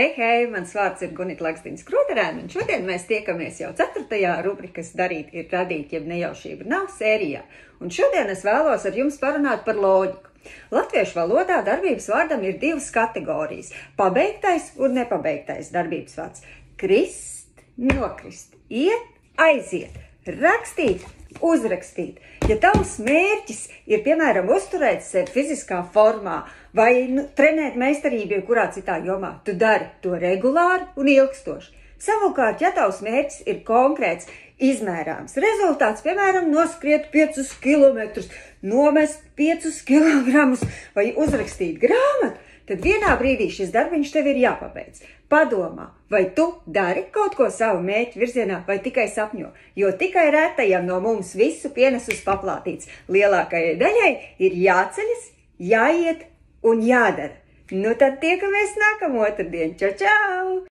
Hei, mans vārds ir Gunita Lakstiņas Kroterēna, un šodien mēs tiekamies jau 4. rubrikas Darīt ir radīt, jeb nejaušība nav sērijā. Un šodien es vēlos ar jums parunāt par loģiku. Latviešu valodā darbības vārdam ir divas kategorijas – pabeigtais un nepabeigtais darbības vārds. Krist, nokrist, iet, aiziet, rakstīt, uzrakstīt. Ja tavs mērķis ir, piemēram, uzturēt sevi fiziskā formā vai trenēt meistarību kurā citā jomā, tu dari to regulāri un ilgstoši. Savukārt, ja tavs mērķis ir konkrēts, izmērāms rezultāts, piemēram, noskriet 5 kilometrus, nomest 5 kilogramus vai uzrakstīt grāmatu, tad vienā brīdī šis darbiņš tev ir jāpabeidz. Padomā, vai tu dari kaut ko savu mērķu virzienā vai tikai sapņo, jo tikai retajam no mums visu pienesus paplātīts. Lielākajai daļai ir jāceļas, jāiet un jādara. Nu tad tiekamies nākamotrdien. Čau, čau!